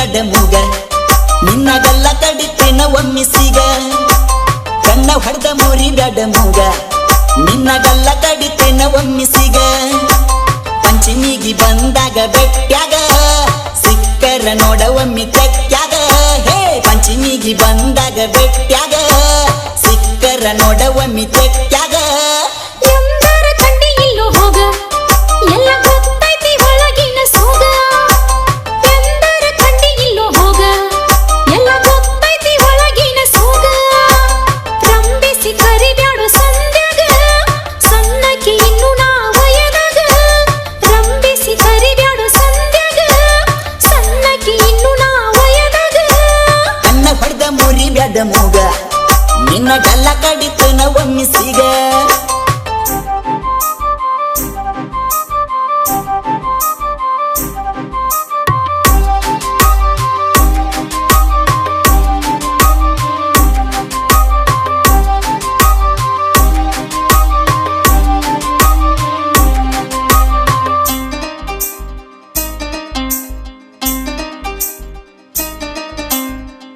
ಬ್ಯಾಡ ಮೂಗ ನಿನ್ನ ಗಲ್ಲ ಕಡಿತೇನ ಒಮ್ಮಿಸಿಗ ಕಣ್ಣ ಹೊಡೆದ ಮುರಿ ಬ್ಯಾಡ ಮೂಗ ನಿನ್ನ ಗಲ್ಲ ಕಡಿತೇನ ಒಮ್ಮಿಸಿಗ ಪಂಚಮಿಗಿ ಬಂದಾಗ ಬೆಟ್ಟ್ಯಾಗ ಸಿಕ್ಕರ ನೋಡ ಒಮ್ಮಿ ತೆಕ್ಕ್ಯಾಗ ಹೇ ಪಂಚಮಿಗಿ ಬಂದಾಗ ಬೆಟ್ಟ್ಯಾಗ ಸಿಕ್ಕರ ನೋಡ ಒಮ್ಮಿ ತೆಕ್ಕ್ಯಾಗ ಎಂದರ ಕಂಡಿ ಇಲ್ಲೋ ಹೋಗ ಎಲ್ಲ ಗೊತ್ತೈತಿ ಒಳಗಿನ ಸೋಗ ಎಂದರ ಕಂಡಿ ಇಲ್ಲೋ ಹೋಗ ಎಲ್ಲ ಗೊತ್ತೈತಿ ಒಳಗಿನ ಸೋಗ ರಂಬಿಸಿ ಕರಿಬ್ಯಾಡು ಸಂಧ್ಯಾಗ ಸಣ್ಣಕಿ ಇನ್ನು ನಾ ವಯದಾಗ ರಂಬಿಸಿ ಕರಿಬ್ಯಾಡು ಸಂಧ್ಯಾಗ ಸಣ್ಣಕಿ ಇನ್ನು ನಾ ವಯದಾಗ ಅನ್ನ ಹೊಡೆದ ಮುರಿ ಬ್ಯಾಡ ಮೂಗ ನಿನ್ನ ಗಲ್ಲ ಕಡಿತನ ಒಮ್ಮಿಸಿಗ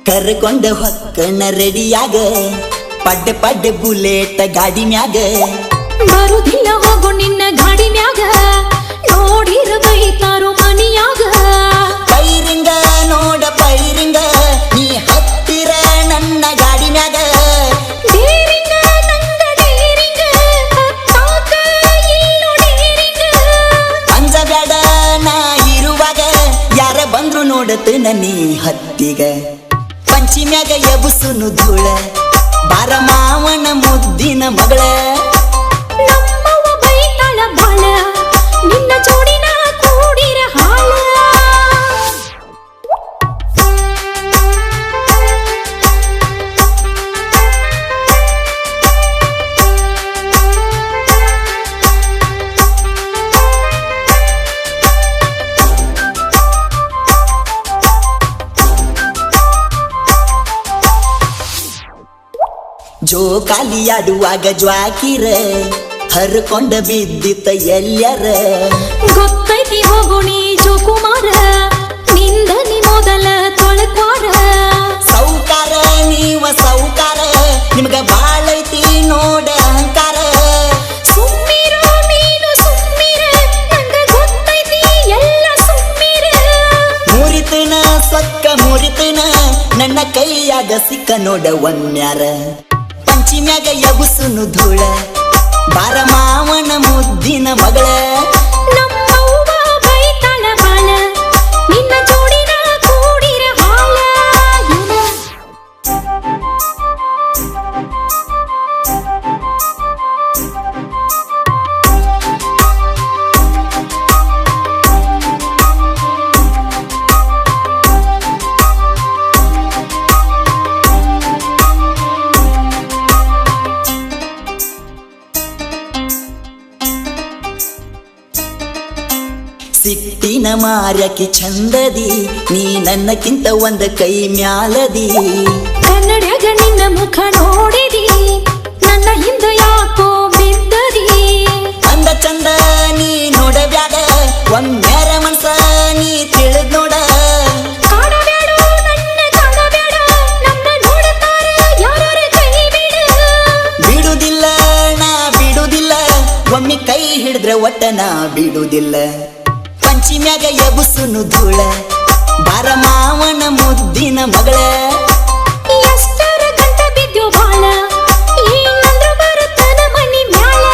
ಕರ್ಕೊಂಡ ಹೊಕ್ಕನ ರೆಡಿಯಾಗ ಪಡ್ಡ ಪಡ್ಡ ಬುಲೆಟ್ ಗಾಡಿ ಮ್ಯಾಗ ಬರುದಿಲ್ಲ ಹೋಗು ನಿನ್ನ ಗಾಡಿ ಮ್ಯಾಗ ನೋಡಿರ ಬೈತಾರೋ ಮನಿಯಾಗ ಪೈರಿಂಗ ನೋಡ ಪೈರಿಂಗ ನೀ ಹತ್ತಿರ ನನ್ನ ಗಾಡಿ ಮ್ಯಾಗ ಡೇರಿಂಗ ನಂಗ ಡೇರಿಂಗ ಹತ್ತಾಕ ಇಲ್ಲೋ ಡೇರಿಂಗ ಅಂಜ ಬ್ಯಾಡ ನಾ ಇರುವಾಗ ಯಾರ ಬಂದ್ರು ನೋಡತನ ನೀ ಹತ್ತಿಗ ಪಂಚಿಮ್ಯಾಗ ಎಬುಸುನು ಧೂಳ ಬಾರ ಮಾವನ ಮುದ್ದಿನ ಮಗಳ ನಮ್ಮವ್ವ ಬೈತಾಳ ಬಾಳ ನಿನ್ನ ಜೋಡಿನ ಕೂಡಿರ ಹಾಳ ಜೋಕಾಲಿಯಾಡುವಾಗ ಜ್ವಾಕಿರ ಹರ್ಕೊಂಡ ಬಿದ್ದಿತ್ತ ಎಲ್ಲರ ಗೊತ್ತೈತಿ ಹೋಗು ನೀ ಜೋಕುಮಾರ ನಿಂದ ನೀ ಮೊದಲ ತೊಳಕ್ವಾರ ಸೌಕಾರ ನೀವ ಸೌಕಾರ ನಿಮ್ಗ ಬಾಳೈತಿ ನೋಡ ಅಹಂಕಾರ ಸುಮ್ಮಿರೋ ನೀನು ಸುಮ್ಮಿರ ನಂಗ ಗೊತ್ತೈತಿ ಎಲ್ಲ ಸುಮ್ಮಿರ ಮುರಿತನ ಸೊಕ್ಕ ಮುರಿತನ ನನ್ನ ಕೈಯಾಗ ಸಿಕ್ಕ ನೋಡ ಒಮ್ಮ್ಯಾರ ಪಂಚಿಮ್ಯಾಗ ಎಬುಸುನು ಧೂಳ ಬಾರ ಮಾವನ ಮುದ್ದಿನ ಮಗಳ ನಮ್ಮವ್ವ ಬೈತಾಳ ಬಾಳ ನಿನ್ನ ಜೋಡಿನ ಕೂಡಿರ ಹಾಳ ಸಿಟ್ಟಿನ ಮಾರ್ಯಕಿ ಚಂದದಿ ನೀ ನನ್ನಕ್ಕಿಂತ ಒಂದ ಕೈ ಮ್ಯಾಲದಿ ಕನ್ನಡಗ ನಿನ್ನ ಮುಖ ನೋಡಿದಿ ನನ್ನ ಹಿಂದ ಯಾಕೋ ಬಿದ್ದದಿ ಅಂದ ಚಂದ ನೀ ನೋಡಬ್ಯಾಡ ಒಮ್ಮೆರ ಮನ್ಸ ನೀ ತಿಳಿದ್ ನೋಡ ಕಾಡಬೇಡ ನನ್ನ ಕಾಡಬೇಡ ನಮ್ಮ ನೋಡುತ್ತಾರ ಯಾರ ಕೈ ಬಿಡ ಬಿಡುದಿಲ್ಲ ನಾ ಬಿಡುದಿಲ್ಲ ಒಮ್ಮೆ ಕೈ ಹಿಡಿದ್ರೆ ಒಟ್ಟ ನಾ ಬಿಡುದಿಲ್ಲ ಪಂಚಿಮ್ಯಾಗ ಎಬುಸುನು ಧೂಳ ಬಾರ ಮಾವನ ಮುದ್ದಿನ ಮಗಳ ಎಷ್ಟರ ಗಂಟ ಬಿದ್ಯೋ ಬಾಳ ಏನಂದ್ರು ಬರುತ್ತನ ಮನಿ ಮ್ಯಾಲ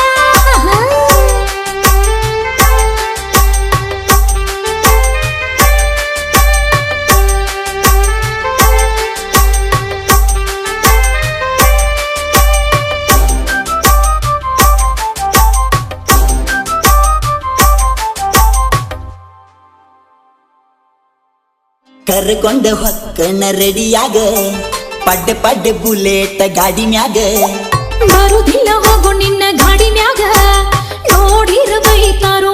ಕರ್ಕೊಂಡ ಹೊಕ್ಕನ ರೆಡಿಯಾಗ ಪಡ್ಡ ಪಡ್ಡ ಬುಲೆಟ್ ಗಾಡಿ ಮ್ಯಾಗ ಬರುದಿಲ್ಲ ಹೋಗು ನಿನ್ನ ಗಾಡಿ ಮ್ಯಾಗ ನೋಡಿರ ಬೈತಾರೋ